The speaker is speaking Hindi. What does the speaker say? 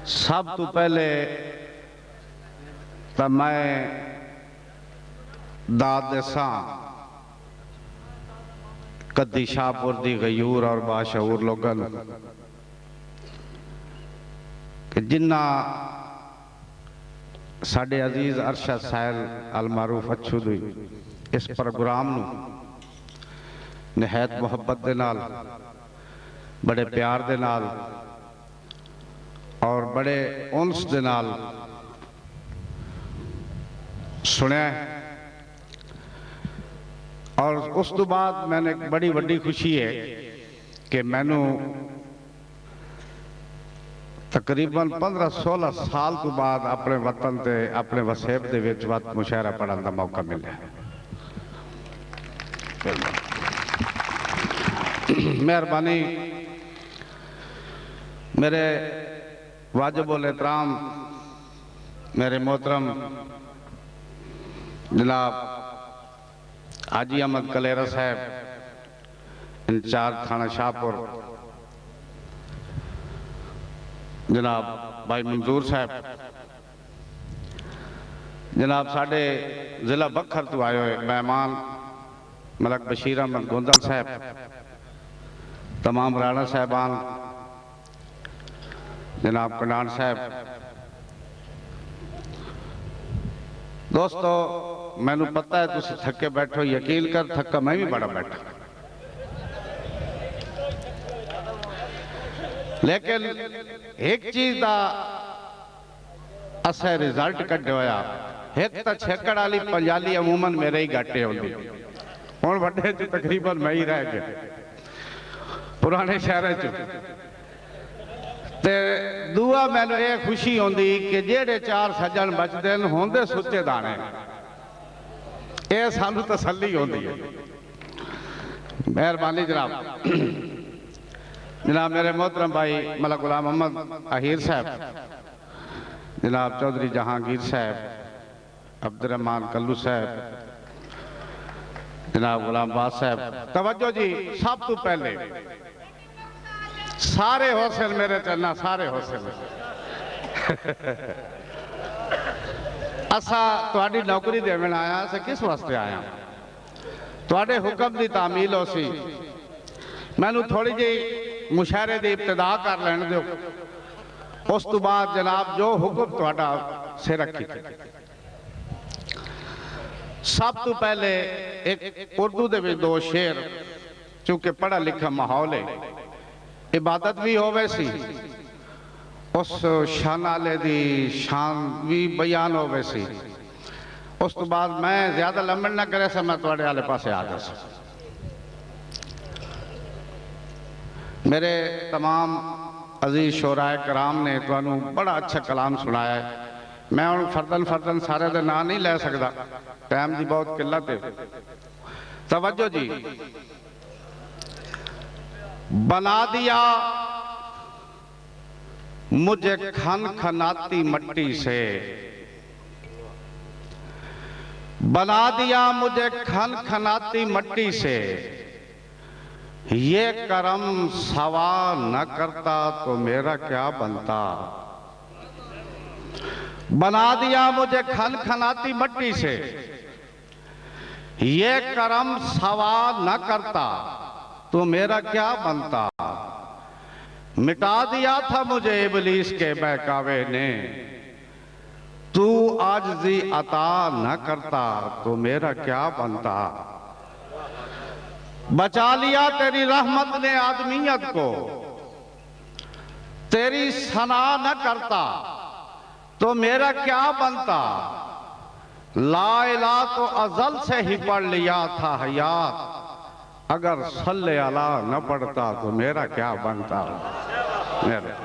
सब तो पहले तो मैं दाद देसा कद्दी शाहपुर दी गयूर और बाशऊर लोगन कि जिन्ना साडे अजीज अरशद साहिल अलमारूफ अच्छू दी इस प्रोग्राम नू निहायत मुहब्बत दे नाल बड़े प्यार दे नाल और बड़े उन्स दे नाल सुनिया और उस तो बाद मैंने एक बड़ी वड्डी खुशी है कि मैनू तकरीबन 15-16 साल तो बाद अपने वतन से अपने वसेब के विच वत मुशायरा पढ़ने का मौका मिला। मेहरबानी मेरे वाजिबुल एहतराम मेरे मोहतरम जनाब हाजी अहमद कलेरा साहब इंचार्ज थाना शाहपुर, जनाब भाई मंजूर साहब, जनाब साढ़े जिला बखर तो आए हुए मेहमान मलक बशीर अहमद गोंदल साहब, तमाम राणा साहबान, जनाब कनान साहब, दोस्तों मैनू पता है तुम थके बैठो, यकीन कर थका मैं भी बड़ा बैठा, लेकिन एक चीज का असा रिजल्ट कढ़ होया, एक तो छेकड़ वाली पंजाली अमूमन मेरे ही घाटे होंगी, हुण वड्डे च तकरीबन मैं ही रह गया पुराने शहर ते दूआ मैनू ये खुशी होंदी कि जेड़े 4 सज्जन बचते हैं होंदे सुच्चे दाने, ये सानू तसल्ली होंदी है। मेहरबानी जनाब जनाब मेरे मोहतरम भाई मलक गुलाम अहमद अहीर साहब, जनाब चौधरी जहांगीर साहब, अब्दुर्रहमान कल्लू साहब, जनाब गुलाम बाद साहब, तवज्जो जी। सब तो पहले सारे हौसल मेरे चलना, सारे हौसल असा तुहाडी नौकरी देवन आया, असा किस वास्ते आया, तुहाडे हुक्म की तामील हो सी। मैनू थोड़ी जी मुशायरे की इब्तिदा कर लैन दो, उस तो बाद जनाब जो हुक्म तुहाडा सिर रखी। सब तो पहले एक उर्दू दे विच 2 शेर, चूंकि पढ़ा लिखा माहौल है, इबादत भी होवे सी, उस शान आले दी शान भी बयान होवे सी। उस तो बाद मैं ज्यादा लंबन ना करे सा, मैं तुहाडे आले पासे आ जा। मेरे तमाम अजीज शोराए कराम ने तुहानू बड़ा अच्छा कलाम सुनाया है। मैं हुण फर्दन फर्दन सारे दे नाम नहीं ले सकता, टाइम की बहुत किल्लत है। तवज्जो जी। बना दिया मुझे खन खनाती मट्टी से, बना दिया मुझे खन खनाती मट्टी से, ये करम सवा न करता तो मेरा क्या बनता। बना दिया मुझे खन खनाती मट्टी से, ये करम सवा न करता तो मेरा क्या बनता। मिटा दिया था मुझे इबलीस के बहकावे ने, तू आजिज़ी अता न करता तो मेरा क्या बनता। बचा लिया तेरी रहमत ने आदमियत को, तेरी सना न करता तो मेरा क्या बनता। ला इलाहा तो अजल से ही पढ़ लिया था हयात, अगर सल्ले अला न पढ़ता तो मेरा क्या बनता। मेरा